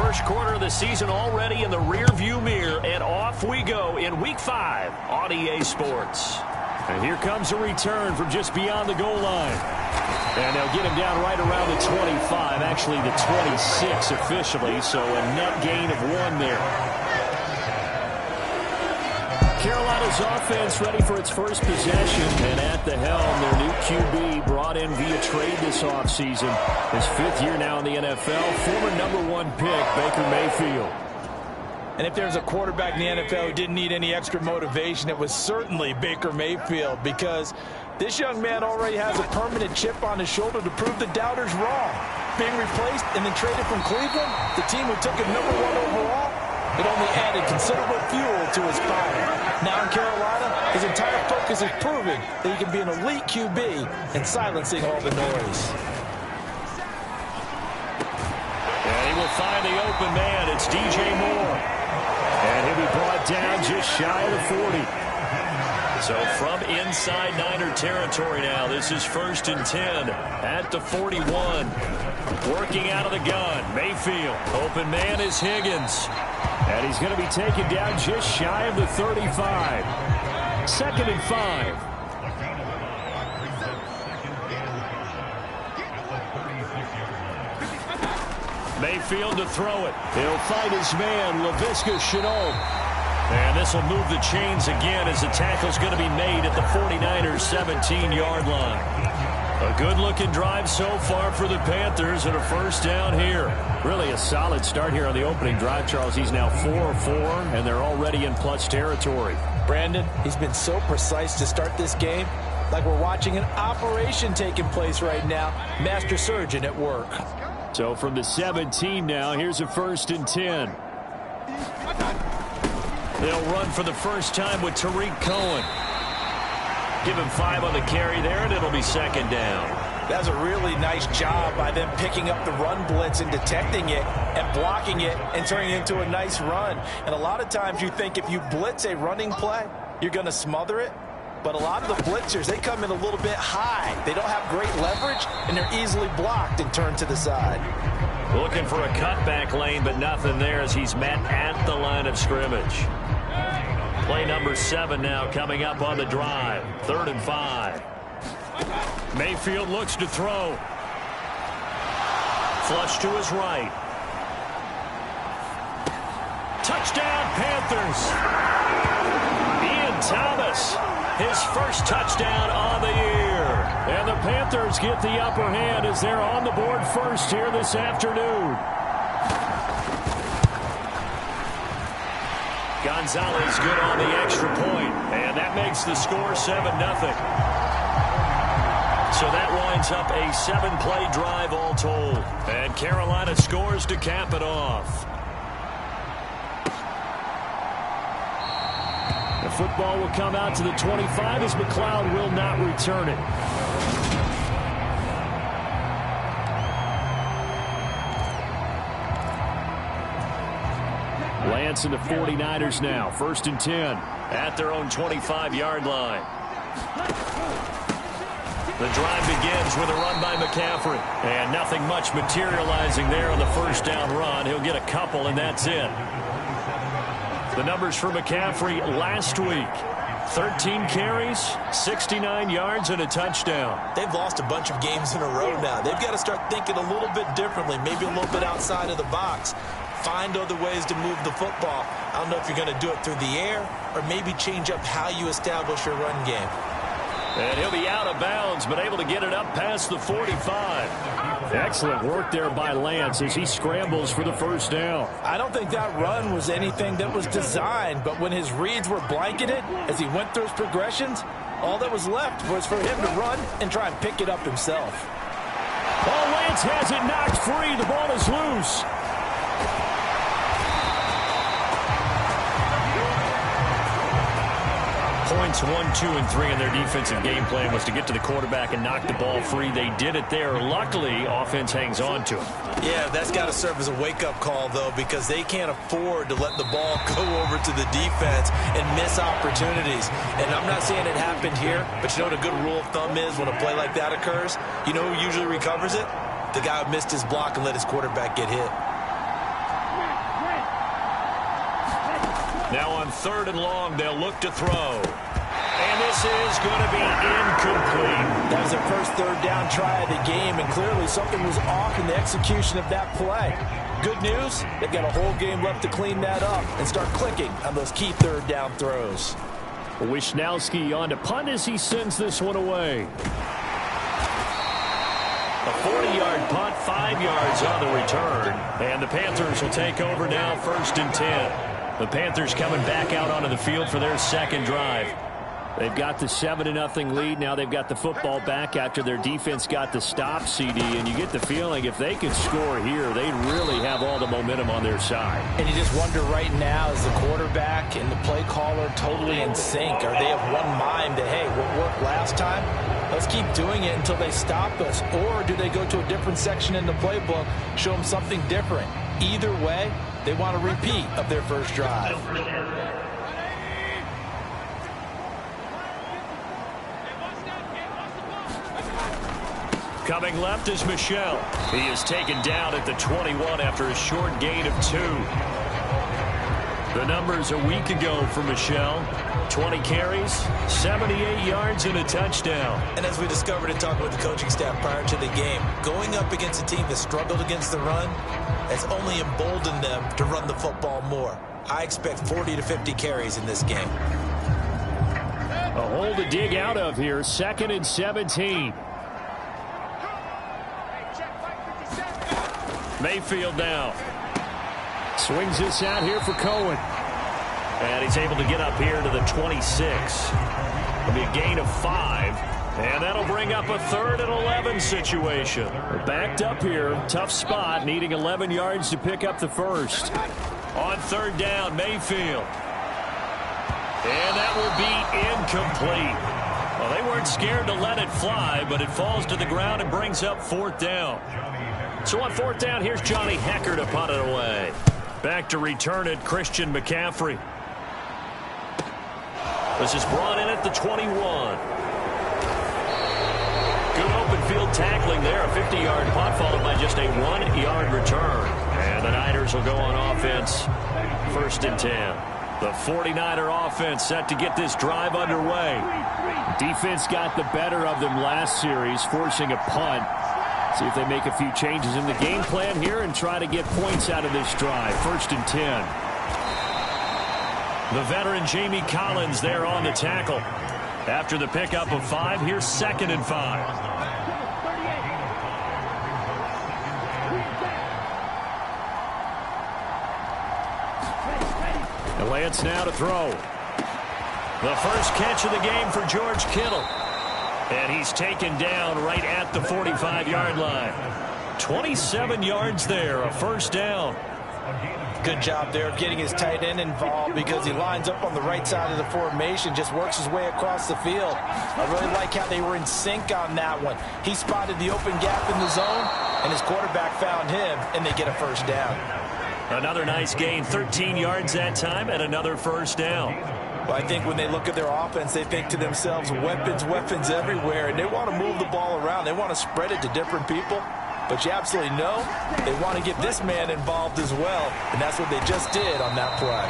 First quarter of the season already in the rearview mirror, and off we go in Week 5 on EA Sports. And here comes a return from just beyond the goal line. And they'll get him down right around the 25, actually the 26 officially, so a net gain of 1 there. Carolina's offense ready for its first possession, and at the helm, their new QB brought in via trade this offseason. His 5th year now in the NFL, former #1 pick, Baker Mayfield. And if there's a quarterback in the NFL who didn't need any extra motivation, it was certainly Baker Mayfield, because this young man already has a permanent chip on his shoulder to prove the doubters wrong. Being replaced and then traded from Cleveland, the team who took him #1 overall, it only added considerable fuel to his fire. Now in Carolina, his entire focus is proving that he can be an elite QB and silencing all the noise. And he will find the open man. It's DJ Moore. And he'll be brought down just shy of the 40. So from inside Niner territory now, this is 1st and 10 at the 41. Working out of the gun, Mayfield. Open man is Higgins. And he's going to be taken down just shy of the 35. 2nd and 5. Mayfield to throw it. He'll find his man, Laviska Shenault. And this will move the chains again as the tackle's going to be made at the 49ers' 17-yard line. A good-looking drive so far for the Panthers, and a first down here. Really a solid start here on the opening drive, Charles. He's now 4 of 4, and they're already in plus territory. Brandon, he's been so precise to start this game, like we're watching an operation taking place right now. Master surgeon at work. So from the 17 now, here's a 1st and 10. They'll run for the first time with Tariq Cohen. Give him 5 on the carry there, and it'll be 2nd down. That's a really nice job by them picking up the run blitz and detecting it and blocking it and turning it into a nice run. And a lot of times you think if you blitz a running play, you're going to smother it. But a lot of the blitzers, they come in a little bit high. They don't have great leverage, and they're easily blocked and turned to the side. Looking for a cutback lane, but nothing there as he's met at the line of scrimmage. Play number 7 now coming up on the drive. 3rd and 5. Mayfield looks to throw. Flush to his right. Touchdown, Panthers. Ian Thomas, his first touchdown on the year. And the Panthers get the upper hand as they're on the board first here this afternoon. Gonzalez good on the extra point, and that makes the score 7-0. So that winds up a 7-play drive all told, and Carolina scores to cap it off. The football will come out to the 25 as McLeod will not return it. Lance and the 49ers now. 1st and 10 at their own 25-yard line. The drive begins with a run by McCaffrey. And nothing much materializing there on the first down run. He'll get a couple, and that's it. The numbers for McCaffrey last week. 13 carries, 69 yards, and a touchdown. They've lost a bunch of games in a row now. They've got to start thinking a little bit differently, maybe a little bit outside of the box. Find other ways to move the football. I don't know if you're going to do it through the air or maybe change up how you establish your run game. And he'll be out of bounds, but able to get it up past the 45. Excellent work there by Lance as he scrambles for the first down. I don't think that run was anything that was designed, but when his reads were blanketed as he went through his progressions, all that was left was for him to run and try and pick it up himself. Oh, Lance has it knocked free. The ball is loose. Points 1, 2, and 3 in their defensive game plan was to get to the quarterback and knock the ball free. They did it there. Luckily, offense hangs on to him. Yeah, that's got to serve as a wake-up call, though, because they can't afford to let the ball go over to the defense and miss opportunities. And I'm not saying it happened here, but you know what a good rule of thumb is when a play like that occurs? You know who usually recovers it? The guy who missed his block and let his quarterback get hit. Now on 3rd and long, they'll look to throw. And this is going to be incomplete. That was their first 3rd down try of the game, and clearly something was off in the execution of that play. Good news, they've got a whole game left to clean that up and start clicking on those key 3rd down throws. Wisnowski on to punt as he sends this one away. A 40-yard punt, 5 yards on the return. And the Panthers will take over now, 1st and 10. The Panthers coming back out onto the field for their 2nd drive. They've got the 7-0 lead. Now they've got the football back after their defense got the stop, CD. And you get the feeling if they could score here, they'd really have all the momentum on their side. And you just wonder right now, is the quarterback and the play caller totally in sync? Are they of one mind that, hey, what worked last time? Let's keep doing it until they stop us. Or do they go to a different section in the playbook, show them something different? Either way, they want a repeat of their first drive. Coming left is Michel. He is taken down at the 21 after a short gain of 2. The numbers a week ago for Michel: 20 carries, 78 yards, and a touchdown. And as we discovered in talking with the coaching staff prior to the game, going up against a team that struggled against the run has only emboldened them to run the football more. I expect 40 to 50 carries in this game. A hole to dig out of here, 2nd and 17. Mayfield now. Swings this out here for Cohen. And he's able to get up here to the 26. It'll be a gain of 5. And that'll bring up a 3rd and 11 situation. They're backed up here. Tough spot, needing 11 yards to pick up the first. On 3rd down, Mayfield. And that will be incomplete. Well, they weren't scared to let it fly, but it falls to the ground and brings up 4th down. So on 4th down, here's Johnny Hecker to punt it away. Back to return it, Christian McCaffrey. This is brought in at the 21. Good open field tackling there. A 50-yard punt followed by just a 1-yard return. And the Niners will go on offense, 1st and 10. The 49er offense set to get this drive underway. Defense got the better of them last series, forcing a punt. See if they make a few changes in the game plan here and try to get points out of this drive. 1st and 10. The veteran Jamie Collins there on the tackle. After the pickup of 5, here's 2nd and 5. And Lance now to throw. The first catch of the game for George Kittle. And he's taken down right at the 45-yard line. 27 yards there, a 1st down. Good job there of getting his tight end involved because he lines up on the right side of the formation, just works his way across the field. I really like how they were in sync on that one. He spotted the open gap in the zone, and his quarterback found him, and they get a 1st down. Another nice gain, 13 yards that time, and another 1st down. Well, I think when they look at their offense, they think to themselves, weapons, weapons everywhere, and they want to move the ball around. They want to spread it to different people. But you absolutely know they want to get this man involved as well, and that's what they just did on that play.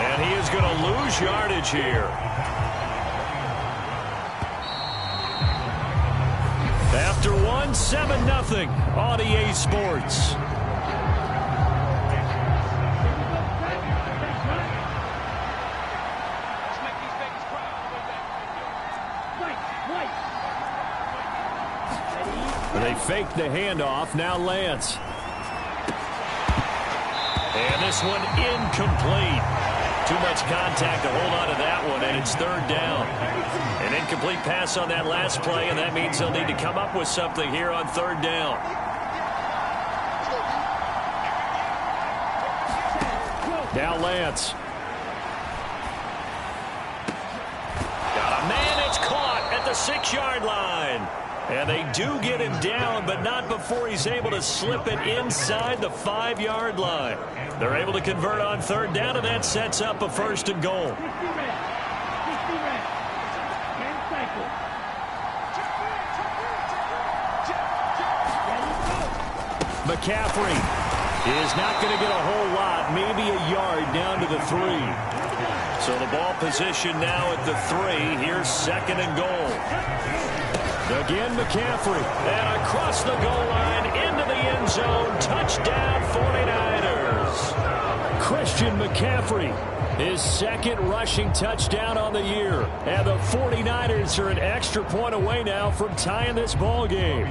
And he is going to lose yardage here. After 1, 7-0 on EA Sports. They fake the handoff. Now Lance. And this one incomplete. Too much contact to hold on to that one, and it's 3rd down. An incomplete pass on that last play, and that means they'll need to come up with something here on 3rd down. Now Lance. Got a man. It's caught at the 6-yard line. And they do get him down, but not before he's able to slip it inside the 5-yard line. They're able to convert on 3rd down, and that sets up a 1st and goal. McCaffrey is not going to get a whole lot, maybe a yard down to the 3. So the ball position now at the 3. Here's 2nd and goal. Again, McCaffrey. And across the goal line into the end zone. Touchdown, 49ers. Christian McCaffrey, his 2nd rushing touchdown on the year. And the 49ers are an extra point away now from tying this ball game.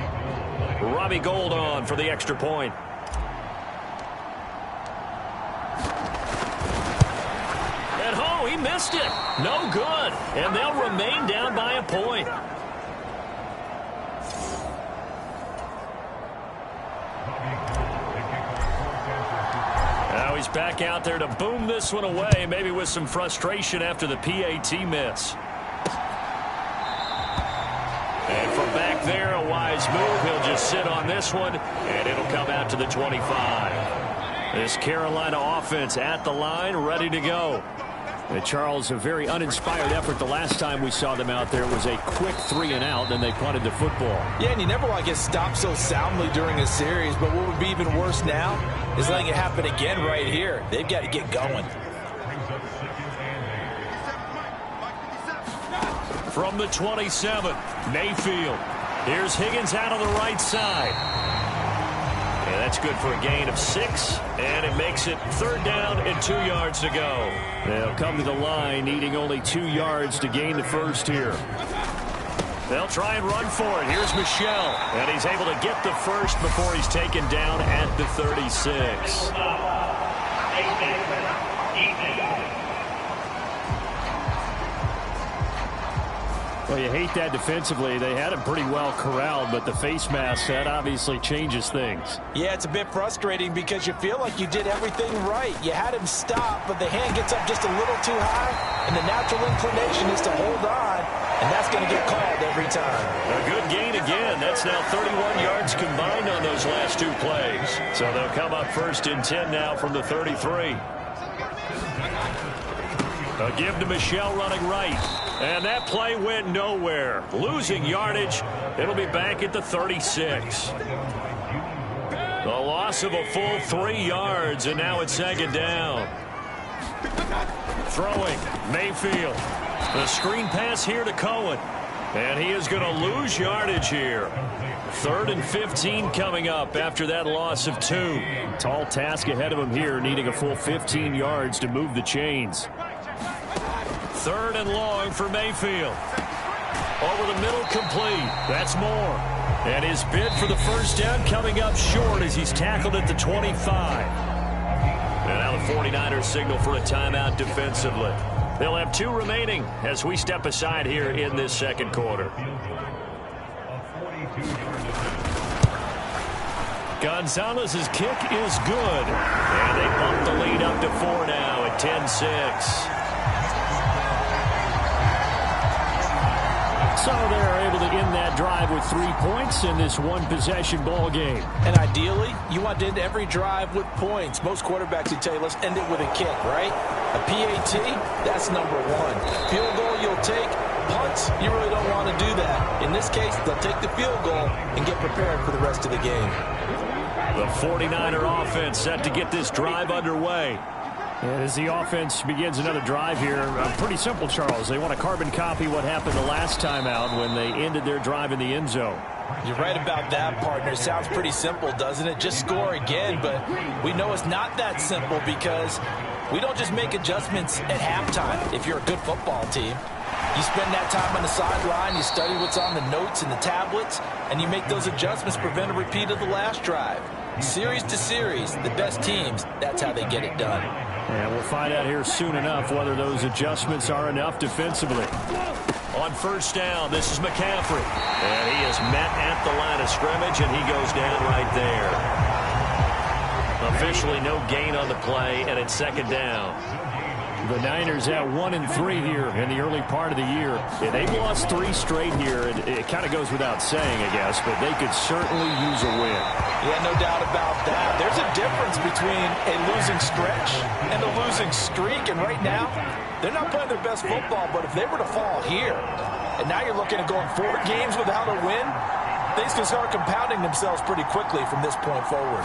Robbie Gould on for the extra point. And oh, he missed it. No good. And they'll remain down by a point. Now he's back out there to boom this one away, maybe with some frustration after the PAT miss. And from back there, a wise move. He'll just sit on this one, and it'll come out to the 25. This Carolina offense at the line, ready to go. And Charles, a very uninspired effort. The last time we saw them out there was a quick 3-and-out, and they punted the football. Yeah, and you never want to get stopped so soundly during a series, but what would be even worse now is letting it happen again right here. They've got to get going. From the 27, Mayfield. Here's Higgins out on the right side. And that's good for a gain of 6, and it makes it 3rd down and 2 yards to go. They'll come to the line needing only 2 yards to gain the first here. They'll try and run for it. Here's Michel, and he's able to get the first before he's taken down at the 36. Well, you hate that defensively. They had him pretty well corralled, but the face mask, that obviously changes things. Yeah, it's a bit frustrating because you feel like you did everything right. You had him stop, but the hand gets up just a little too high, and the natural inclination is to hold on, and that's going to get called every time. A good gain again. That's now 31 yards combined on those last 2 plays. So they'll come up 1st and 10 now from the 33. A give to Michel running right. And that play went nowhere. Losing yardage. It'll be back at the 36. The loss of a full 3 yards, and now it's 2nd down. Throwing, Mayfield. The screen pass here to Cohen. And he is going to lose yardage here. 3rd and 15 coming up after that loss of 2. Tall task ahead of him here, needing a full 15 yards to move the chains. 3rd and long for Mayfield. Over the middle, complete. That's Moore. And his bid for the first down coming up short as he's tackled at the 25. And now the 49ers signal for a timeout defensively. They'll have 2 remaining as we step aside here in this 2nd quarter. Gonzalez's kick is good. And they bump the lead up to 4 now at 10-6. So they're able to end that drive with 3 points in this one-possession ball game. And ideally, you want to end every drive with points. Most quarterbacks would tell you, let's end it with a kick, right? A PAT, that's number 1. Field goal, you'll take. Punts, you really don't want to do that. In this case, they'll take the field goal and get prepared for the rest of the game. The 49er offense set to get this drive underway. And as the offense begins another drive here, pretty simple, Charles. They want to carbon copy what happened the last time out when they ended their drive in the end zone. You're right about that, partner. Sounds pretty simple, doesn't it? Just score again, but we know it's not that simple because we don't just make adjustments at halftime if you're a good football team. You spend that time on the sideline, you study what's on the notes and the tablets, and you make those adjustments, prevent a repeat of the last drive. Series to series, the best teams, that's how they get it done. And we'll find out here soon enough whether those adjustments are enough defensively. On first down, this is McCaffrey. And he is met at the line of scrimmage, and he goes down right there. Officially no gain on the play, and it's 2nd down. The Niners at 1-3 here in the early part of the year. Yeah, they've lost 3 straight here. It kind of goes without saying, I guess, but they could certainly use a win. Yeah, no doubt about that. There's a difference between a losing stretch and a losing streak, and right now, they're not playing their best football, but if they were to fall here, and now you're looking at going 4 games without a win, things can start compounding themselves pretty quickly from this point forward.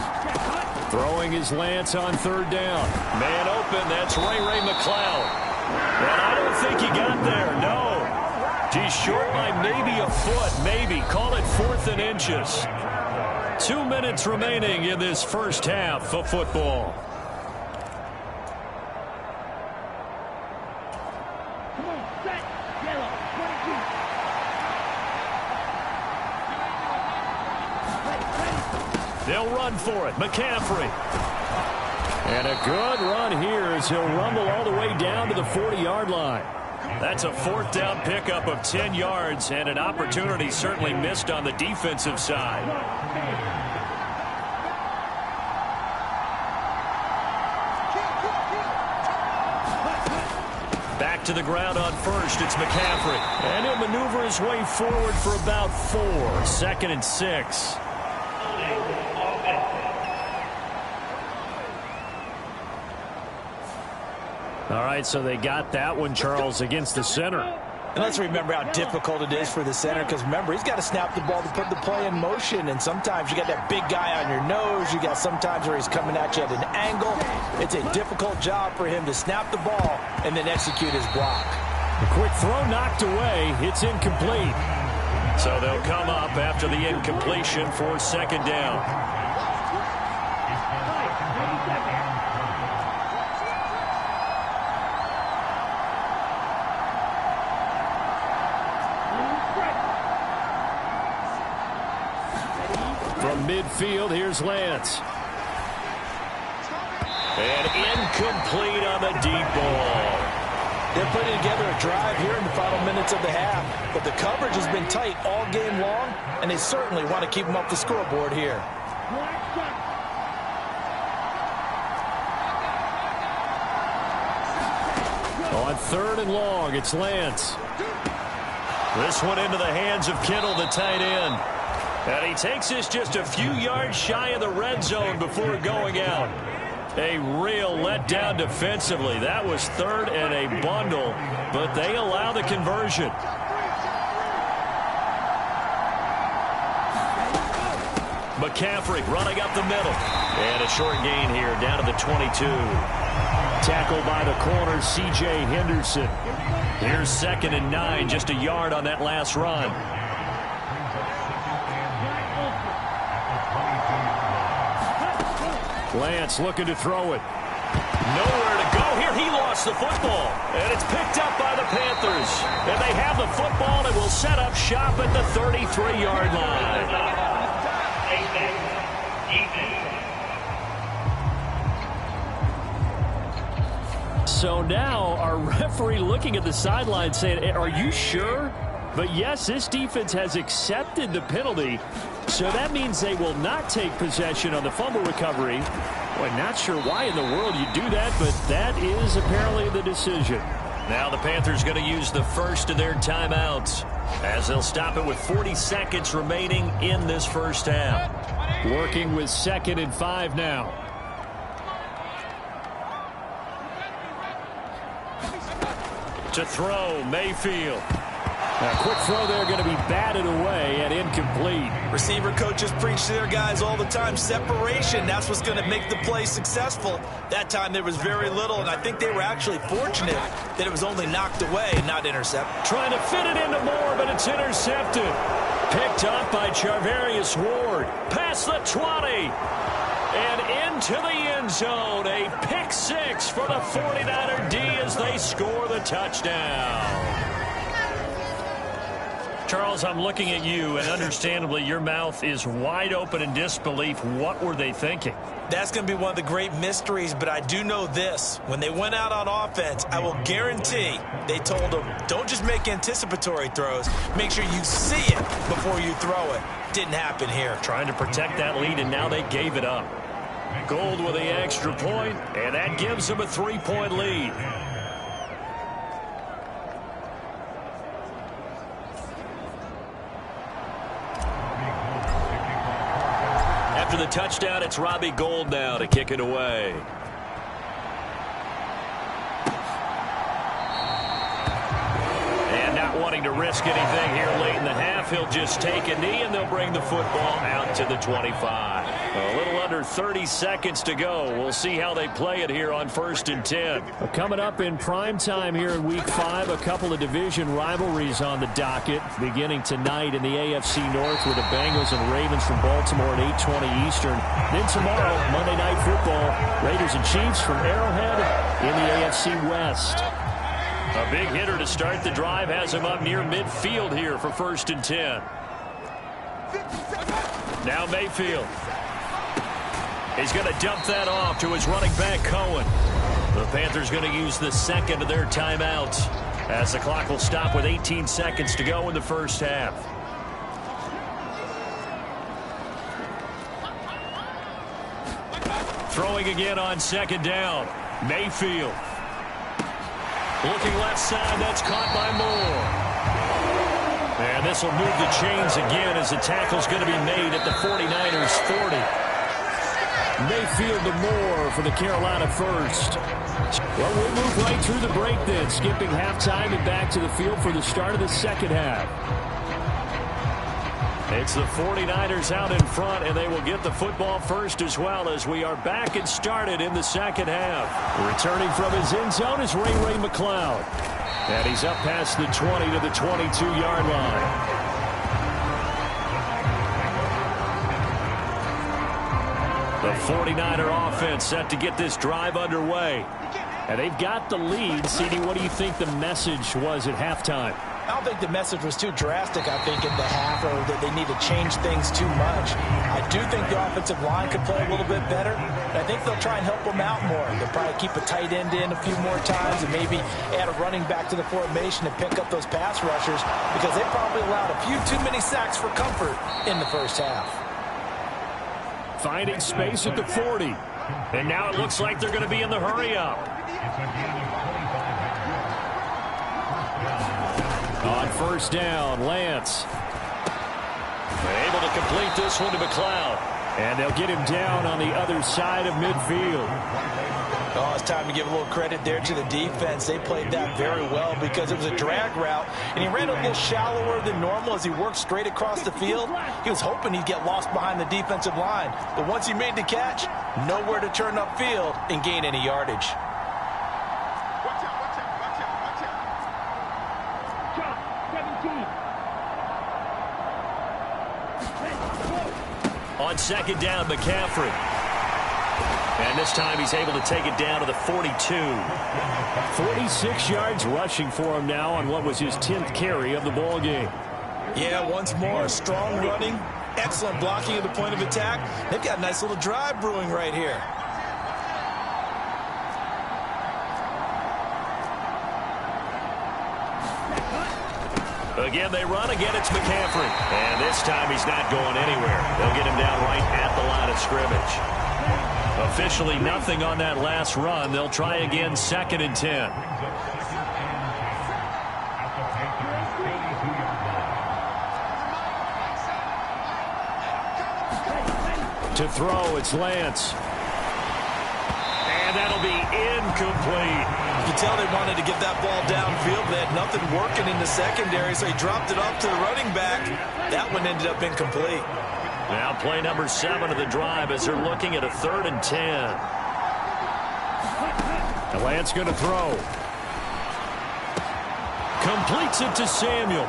Throwing his Lance on third down. Man open, that's Ray McLeod. And I don't think he got there, no. He's short by maybe a foot, maybe. Call it 4th and inches. 2 minutes remaining in this first half of football. They'll run for it. McCaffrey. And a good run here as he'll rumble all the way down to the 40-yard line. That's a 4th down pickup of 10 yards and an opportunity certainly missed on the defensive side. Back to the ground on first. It's McCaffrey. And he'll maneuver his way forward for about 4. 2nd and 6. All right, so they got that one, Charles, against the center. And let's remember how difficult it is for the center, because remember, he's got to snap the ball to put the play in motion, and sometimes you got that big guy on your nose. You got sometimes where he's coming at you at an angle. It's a difficult job for him to snap the ball and then execute his block. A quick throw knocked away. It's incomplete. So they'll come up after the incompletion for 2nd down. From midfield, here's Lance. And incomplete on the deep ball. They're putting together a drive here in the final minutes of the half, but the coverage has been tight all game long, and they certainly want to keep them off the scoreboard here. On 3rd and long, it's Lance. This one into the hands of Kittle, the tight end. And he takes this just a few yards shy of the red zone before going out. A real letdown defensively. That was 3rd and a bundle, but they allow the conversion. McCaffrey running up the middle. And a short gain here down to the 22. Tackled by the corner, C.J. Henderson. Here's 2nd and 9, just a yard on that last run. Lance looking to throw it. Nowhere to go here. He lost the football. And it's picked up by the Panthers. And they have the football and will set up shop at the 33-yard line. So now our referee looking at the sideline saying, are you sure? But yes, this defense has accepted the penalty. So that means they will not take possession on the fumble recovery. Boy, not sure why in the world you do that, but that is apparently the decision. Now the Panthers going to use the first of their timeouts as they'll stop it with 40 seconds remaining in this first half. Working with 2nd and 5 now. To throw, Mayfield. A quick throw there going to be batted away and incomplete. Receiver coaches preach to their guys all the time. Separation, that's what's going to make the play successful. That time there was very little, and I think they were actually fortunate that it was only knocked away, not intercepted. Trying to fit it into Moore, but it's intercepted. Picked up by Charvarius Ward. Past the 20. And into the end zone. A pick 6 for the 49er D as they score the touchdown. Charles, I'm looking at you, and understandably, your mouth is wide open in disbelief. What were they thinking? That's going to be one of the great mysteries, but I do know this. When they went out on offense, I will guarantee they told them, don't just make anticipatory throws. Make sure you see it before you throw it. Didn't happen here. Trying to protect that lead, and now they gave it up. Gold with the extra point, and that gives them a 3-point lead. After the touchdown, it's Robbie Gould now to kick it away. And not wanting to risk anything here late in the half. He'll just take a knee, and they'll bring the football out to the 25. A little under 30 seconds to go. We'll see how they play it here on 1st and 10. Coming up in prime time here in Week 5, a couple of division rivalries on the docket, beginning tonight in the AFC North with the Bengals and Ravens from Baltimore at 8:20 Eastern. Then tomorrow, Monday Night Football, Raiders and Chiefs from Arrowhead in the AFC West. A big hitter to start the drive has him up near midfield here for 1st and 10. Now Mayfield. He's going to dump that off to his running back, Cohen. The Panthers going to use the second of their timeouts as the clock will stop with 18 seconds to go in the first half. Throwing again on 2nd down. Mayfield. Looking left side. That's caught by Moore. And this will move the chains again as the tackle's going to be made at the 49ers 40. Mayfield to Moore for the Carolina first. Well, we'll move right through the break then, skipping halftime and back to the field for the start of the second half. It's the 49ers out in front, and they will get the football first as well as we are back and started in the second half. Returning from his end zone is Ray McLeod. And he's up past the 20 to the 22-yard line. The 49er offense set to get this drive underway. And they've got the lead. CD, what do you think the message was at halftime? I don't think the message was too drastic, I think, in the half, or that they need to change things too much. I do think the offensive line could play a little bit better. I think they'll try and help them out more. They'll probably keep a tight end in a few more times and maybe add a running back to the formation and pick up those pass rushers because they probably allowed a few too many sacks for comfort in the first half. Finding space at the 40. And now it looks like they're going to be in the hurry-up. On 1st down, Lance. Able to complete this one to McLeod. And they'll get him down on the other side of midfield. Oh, it's time to give a little credit there to the defense. They played that very well because it was a drag route, and he ran a little shallower than normal as he worked straight across the field. He was hoping he'd get lost behind the defensive line, but once he made the catch, nowhere to turn upfield and gain any yardage. On 2nd down, McCaffrey. And this time he's able to take it down to the 42. 46 yards rushing for him now on what was his 10th carry of the ball game. Yeah, once more, strong running, excellent blocking at the point of attack. They've got a nice little drive brewing right here. Again, they run. Again, it's McCaffrey. And this time he's not going anywhere. They'll get him down right at the line of scrimmage. Officially nothing on that last run. They'll try again 2nd and 10. To throw, it's Lance. And that'll be incomplete. You can tell they wanted to get that ball downfield. They had nothing working in the secondary, so he dropped it off to the running back. That one ended up incomplete. Now play number 7 of the drive as they're looking at a 3rd and 10. And Lance going to throw. Completes it to Samuel.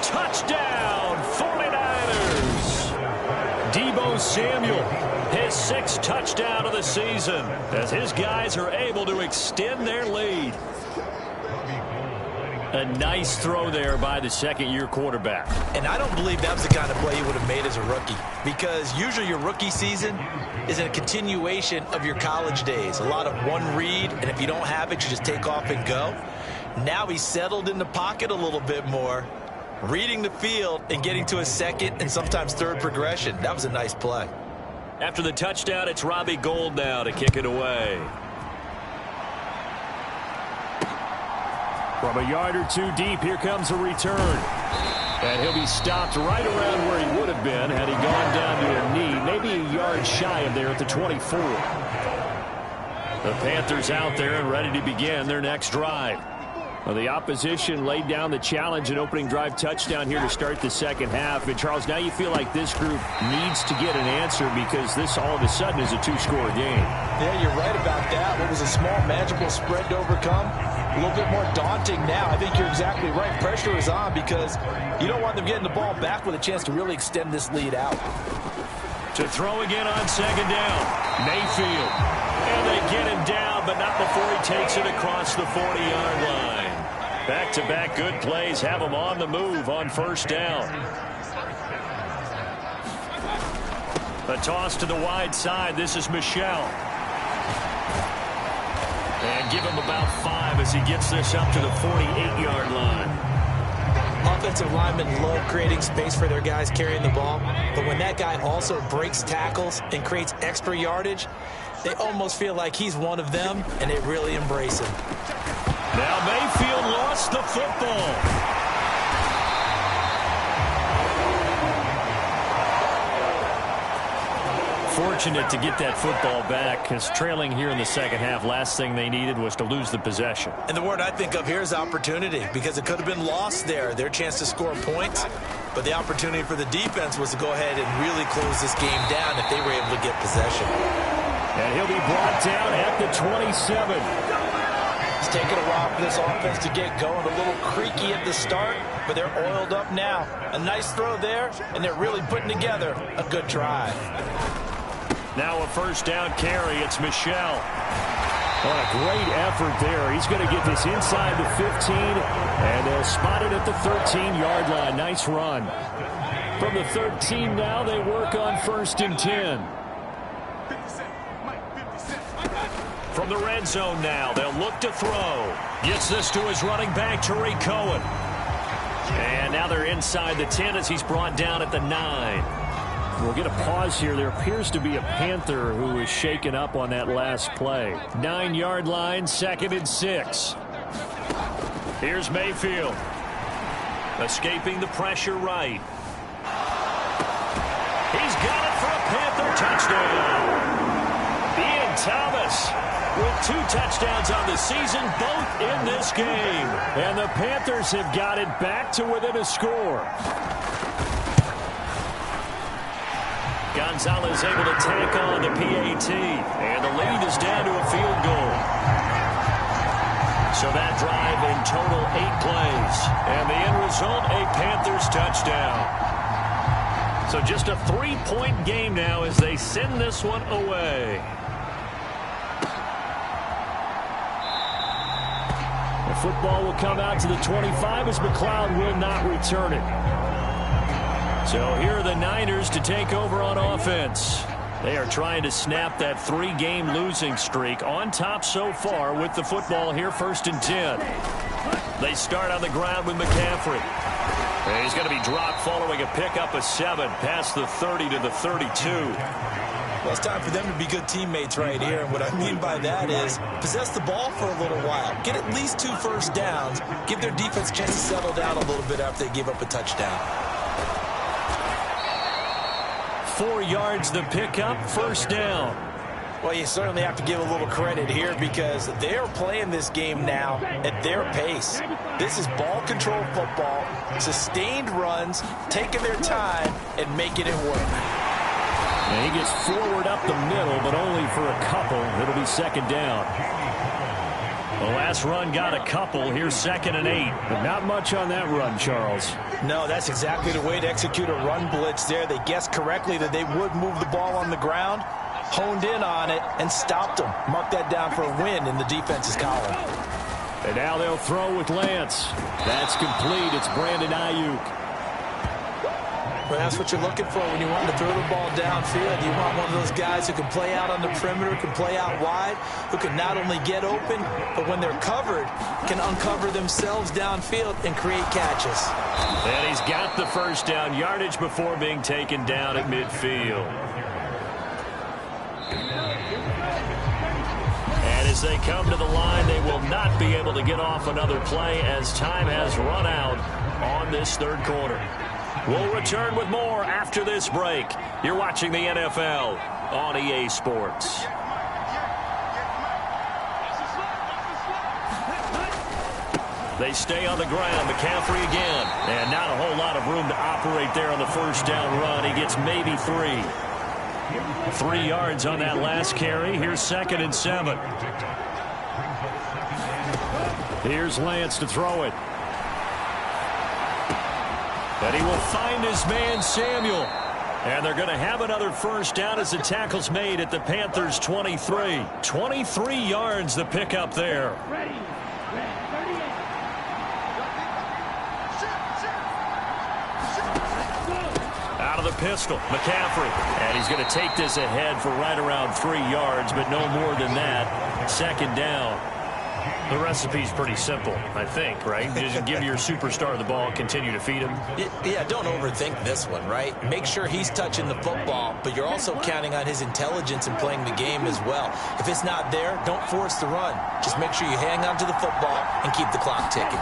Touchdown, 49ers. Deebo Samuel, his 6th touchdown of the season, as his guys are able to extend their lead. A nice throw there by the second-year quarterback. And I don't believe that was the kind of play he would have made as a rookie, because usually your rookie season is a continuation of your college days. A lot of one read, and if you don't have it, you just take off and go. Now he's settled in the pocket a little bit more, reading the field and getting to a 2nd and sometimes 3rd progression. That was a nice play. After the touchdown, it's Robbie Gould now to kick it away. From a yard or two deep, here comes a return. And he'll be stopped right around where he would have been had he gone down to a knee, maybe a yard shy of there at the 24. The Panthers out there and ready to begin their next drive. Well, the opposition laid down the challenge, an opening drive touchdown here to start the second half. And, Charles, now you feel like this group needs to get an answer because this all of a sudden is a two-score game. Yeah, you're right about that. What was a small, manageable spread to overcome, a little bit more daunting now. I think you're exactly right. Pressure is on because you don't want them getting the ball back with a chance to really extend this lead out. To throw again on second down, Mayfield. And they get him down, but not before he takes it across the 40-yard line. Back-to-back good plays have him on the move on first down. A toss to the wide side. This is Michel. And give him about 5 as he gets this up to the 48-yard line. Offensive linemen love creating space for their guys carrying the ball, but when that guy also breaks tackles and creates extra yardage, they almost feel like he's one of them, and they really embrace him. Now Mayfield lost the football. Fortunate to get that football back, because trailing here in the second half, last thing they needed was to lose the possession. And the word I think of here is opportunity, because it could have been lost there, their chance to score points. But the opportunity for the defense was to go ahead and really close this game down if they were able to get possession. And he'll be brought down at the 27. It's taken a while for this offense to get going. A little creaky at the start, but they're oiled up now. A nice throw there, and they're really putting together a good drive. Now a first down carry. It's Michel. What a great effort there. He's going to get this inside the 15, and they'll spot it at the 13-yard line. Nice run. From the 13 now, they work on 1st and 10. From the red zone now, they'll look to throw. Gets this to his running back, Tariq Cohen. And now they're inside the 10 as he's brought down at the 9. We'll get a pause here. There appears to be a Panther who was shaken up on that last play. 9-yard line, 2nd and 6. Here's Mayfield. Escaping the pressure right. He's got it for a Panther touchdown. Ian Thomas with 2 touchdowns on the season, both in this game. And the Panthers have got it back to within a score. Gonzalez able to tack on the PAT, and the lead is down to a field goal. So that drive in total 8 plays, and the end result, a Panthers touchdown. So just a 3-point game now as they send this one away. The football will come out to the 25 as McLeod will not return it. So here are the Niners to take over on offense. They are trying to snap that 3-game losing streak, on top so far with the football here, 1st and 10. They start on the ground with McCaffrey. And he's going to be dropped following a pickup of 7 past the 30 to the 32. Well, it's time for them to be good teammates right here. And what I mean by that is possess the ball for a little while. Get at least 2 first downs. Give their defense a chance to settle down a little bit after they give up a touchdown. 4 yards the pickup, 1st down. Well, you certainly have to give a little credit here because they're playing this game now at their pace. This is ball control football, sustained runs, taking their time, and making it work. And he gets forward up the middle, but only for a couple. It'll be 2nd down. The last run got a couple. Here's 2nd and 8. But not much on that run, Charles. No, that's exactly the way to execute a run blitz there. They guessed correctly that they would move the ball on the ground, honed in on it, and stopped them. Mark that down for a win in the defense's column. And now they'll throw with Lance. That's complete. It's Brandon Ayuk. Well, that's what you're looking for when you want to throw the ball downfield. You want one of those guys who can play out on the perimeter, can play out wide, who can not only get open, but when they're covered, can uncover themselves downfield and create catches. And he's got the first down, yardage before being taken down at midfield. And as they come to the line, they will not be able to get off another play as time has run out on this 3rd quarter. We'll return with more after this break. You're watching the NFL on EA Sports. They stay on the ground. McCaffrey again. And not a whole lot of room to operate there on the first down run. He gets maybe 3. 3 yards on that last carry. Here's 2nd and 7. Here's Lance to throw it. And he will find his man Samuel. And they're going to have another first down as the tackle's made at the Panthers' 23. 23 yards the pickup there. Out of the pistol, McCaffrey. And he's going to take this ahead for right around 3 yards, but no more than that. 2nd down. The recipe's pretty simple, I think, right? Just give your superstar the ball and continue to feed him. Yeah, don't overthink this one, right? Make sure he's touching the football, but you're also counting on his intelligence in playing the game as well. If it's not there, don't force the run. Just make sure you hang on to the football and keep the clock ticking.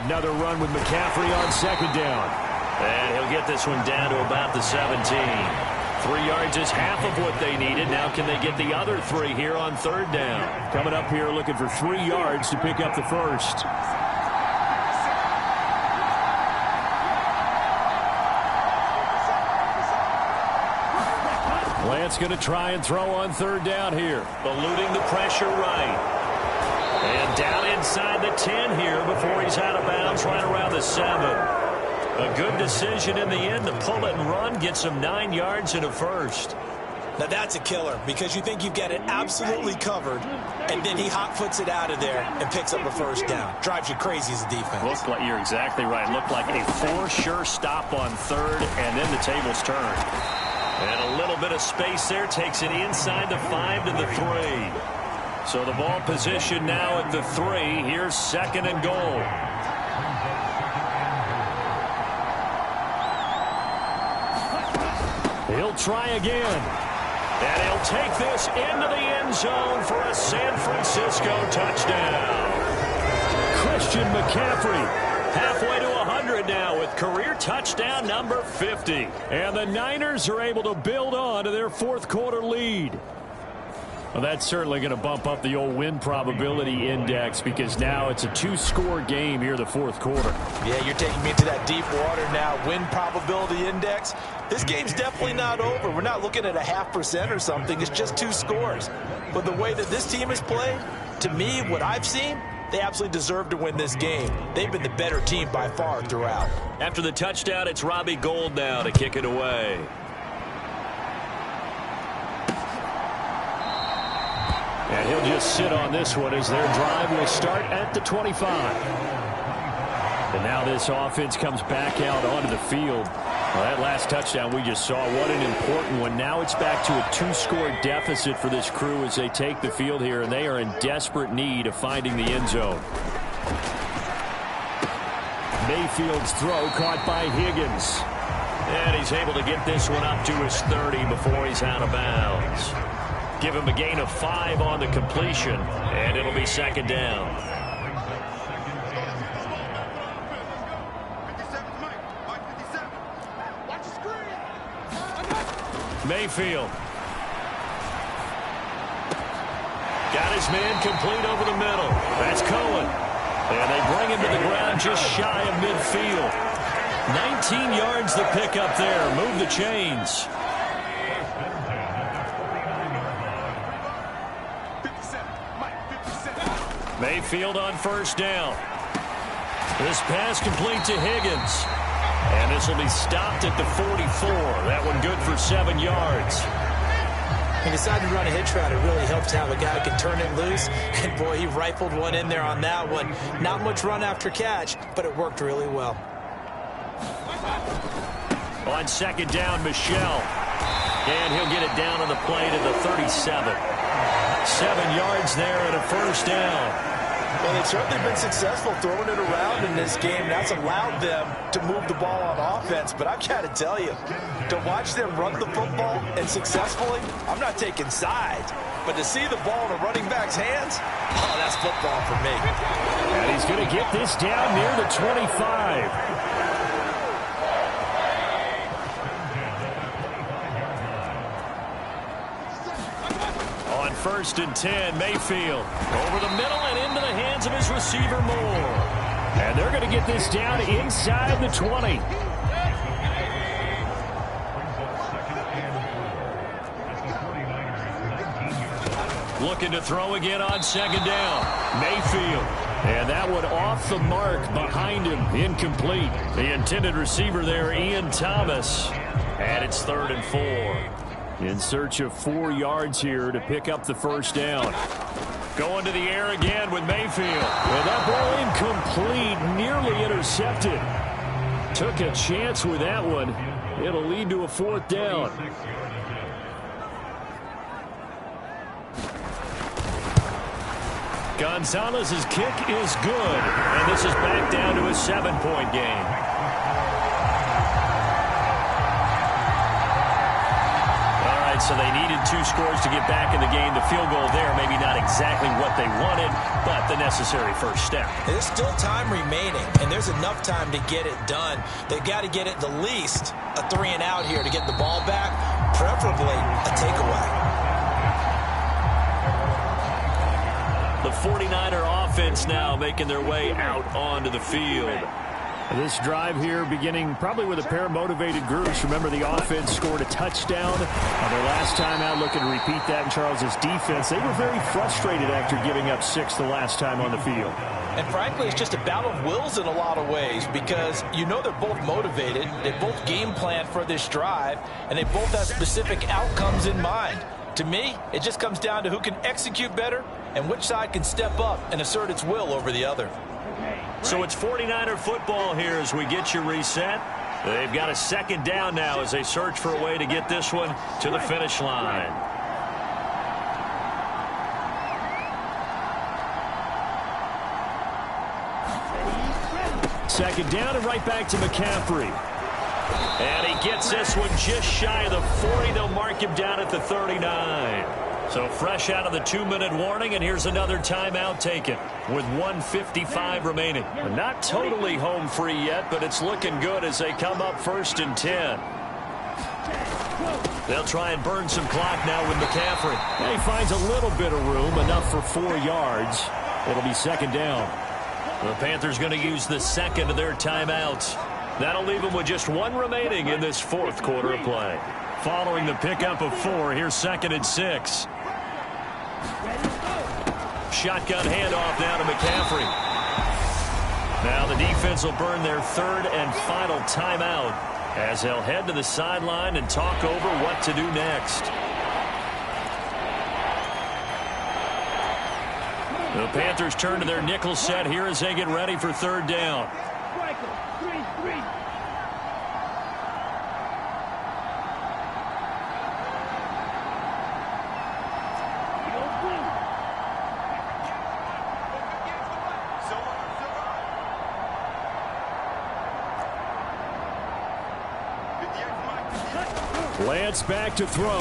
Another run with McCaffrey on 2nd down. And he'll get this one down to about the 17. 3 yards is half of what they needed. Now can they get the other 3 here on 3rd down? Coming up here looking for 3 yards to pick up the first. Lance going to try and throw on 3rd down here. Eluding the pressure right. And down inside the 10 here before he's out of bounds right around the 7. A good decision in the end to pull it and run, get some 9 yards and a first. Now that's a killer because you think you've got it absolutely covered, and then he hot-foots it out of there and picks up a first down. Drives you crazy as a defense. Looked like, you're exactly right. Looked like a for-sure stop on 3rd, and then the tables turned. And a little bit of space there takes it inside the 5 to the 3. So the ball position now at the 3. Here's 2nd and goal. He'll try again. And he'll take this into the end zone for a San Francisco touchdown. Christian McCaffrey. Halfway to 100 now with career touchdown number 50. And the Niners are able to build on to their 4th quarter lead. Well, that's certainly going to bump up the old win probability index because now it's a 2-score game here the 4th quarter. Yeah, you're taking me into that deep water now. Win probability index. This game's definitely not over. We're not looking at a 0.5% or something. It's just 2 scores. But the way that this team has played, to me, what I've seen, they absolutely deserve to win this game. They've been the better team by far throughout. After the touchdown, it's Robbie Gould now to kick it away. And he'll just sit on this one as their drive will start at the 25. And now this offense comes back out onto the field. Well, that last touchdown we just saw, what an important one. Now it's back to a 2-score deficit for this crew as they take the field here, and they are in desperate need of finding the end zone. Mayfield's throw caught by Higgins. And he's able to get this one up to his 30 before he's out of bounds. Give him a gain of 5 on the completion, and it'll be 2nd down. Mayfield. Got his man complete over the middle. That's Cohen. And they bring him to the ground just shy of midfield. 19 yards the pickup there. Move the chains. Mayfield on 1st down. This pass complete to Higgins. And this will be stopped at the 44. That one good for 7 yards. He decided to run a hitch route. It really helps to have a guy who can turn it loose. And, boy, he rifled one in there on that one. Not much run after catch, but it worked really well. On 2nd down, Michelle. And he'll get it down on the play to the 37. 7 yards there and a 1st down. Well, they've certainly been successful throwing it around in this game. That's allowed them to move the ball on offense. But I've got to tell you, to watch them run the football and successfully, I'm not taking sides. But to see the ball in a running back's hands, oh, that's football for me. And he's going to get this down near the 25. On 1st and 10, Mayfield over the middle and into the hands of his receiver Moore. And they're going to get this down inside the 20. Looking to throw again on 2nd down. Mayfield. And that one off the mark behind him. Incomplete. The intended receiver there, Ian Thomas. And it's 3rd and 4. In search of 4 yards here to pick up the 1st down. Going to the air again with Mayfield. And that ball incomplete, nearly intercepted. Took a chance with that one. It'll lead to a 4th down. Gonzalez's kick is good. And this is back down to a 7-point game. So they needed 2 scores to get back in the game. The field goal there, maybe not exactly what they wanted, but the necessary first step. There's still time remaining, and there's enough time to get it done. They've got to get it the least a 3-and-out here to get the ball back, preferably a takeaway. The 49er offense now making their way out onto the field. This drive here beginning probably with a pair of motivated groups. Remember, the offense scored a touchdown on their last time out. Looking to repeat that in Charles's defense. They were very frustrated after giving up 6 the last time on the field. And frankly, it's just a battle of wills in a lot of ways because you know they're both motivated. They both game plan for this drive, and they both have specific outcomes in mind. To me, it just comes down to who can execute better and which side can step up and assert its will over the other. So it's 49er football here as we get you reset. They've got a 2nd down now as they search for a way to get this one to the finish line. Second down and right back to McCaffrey. And he gets this one just shy of the 40. They'll mark him down at the 39. So fresh out of the 2-minute warning, and here's another timeout taken with 1:55 remaining. Not totally home free yet, but it's looking good as they come up 1st and 10. They'll try and burn some clock now with McCaffrey. And he finds a little bit of room, enough for 4 yards. It'll be 2nd down. The Panthers going to use the 2nd of their timeouts. That'll leave them with just 1 remaining in this 4th quarter of play. Following the pickup of 4, here's 2nd and 6. Shotgun handoff now to McCaffrey. Now the defense will burn their 3rd and final timeout as they'll head to the sideline and talk over what to do next. The Panthers turn to their nickel set here as they get ready for 3rd down. Lance back to throw.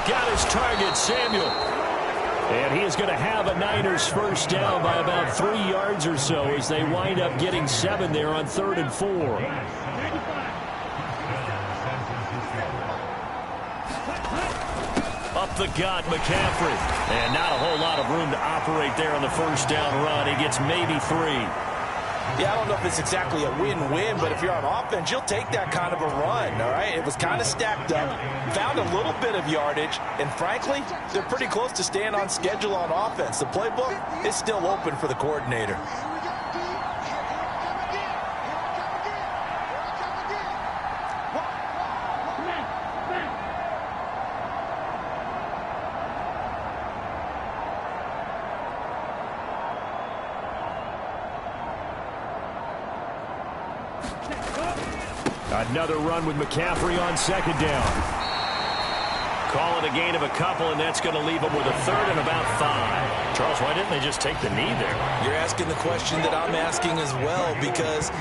Got his target, Samuel. And he is going to have a Niners 1st down by about 3 yards or so as they wind up getting 7 there on 3rd and 4. Up the gut, McCaffrey. And not a whole lot of room to operate there on the 1st down run. He gets maybe 3. Yeah, I don't know if it's exactly a win-win, but if you're on offense, you'll take that kind of a run, all right? It was kind of stacked up, found a little bit of yardage, and frankly, they're pretty close to staying on schedule on offense. The playbook is still open for the coordinator. Another run with McCaffrey on 2nd down. Call it a gain of a couple, and that's going to leave them with a 3rd and about 5. Charles, why didn't they just take the knee there? You're asking the question that I'm asking as well, because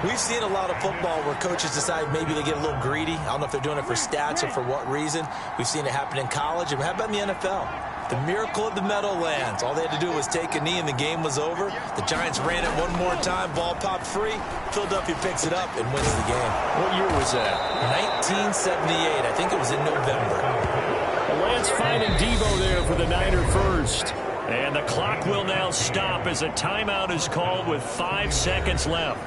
we've seen a lot of football where coaches decide maybe they get a little greedy. I don't know if they're doing it for stats or for what reason. We've seen it happen in college, and how about in the NFL? The miracle of the Meadowlands. All they had to do was take a knee and the game was over. The Giants ran it one more time. Ball popped free. Philadelphia picks it up and wins the game. What year was that? 1978. I think it was in November. Lance finding Devo there for the Niner first. And the clock will now stop as a timeout is called with 5 seconds left.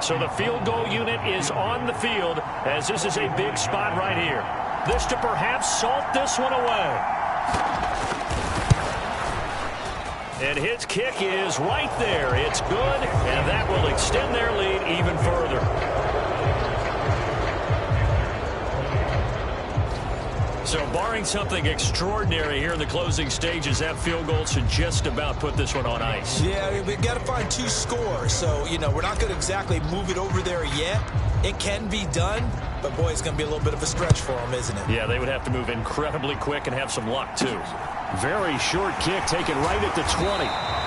So the field goal unit is on the field as this is a big spot right here. This to perhaps salt this one away. And his kick is right there. It's good, and that will extend their lead even further. So barring something extraordinary here in the closing stages, that field goal should just about put this one on ice. Yeah, we've got to find 2 scores. So, you know, we're not going to exactly move it over there yet. It can be done, but, boy, it's going to be a little bit of a stretch for them, isn't it? Yeah, they would have to move incredibly quick and have some luck, too. Very short kick taken right at the 20.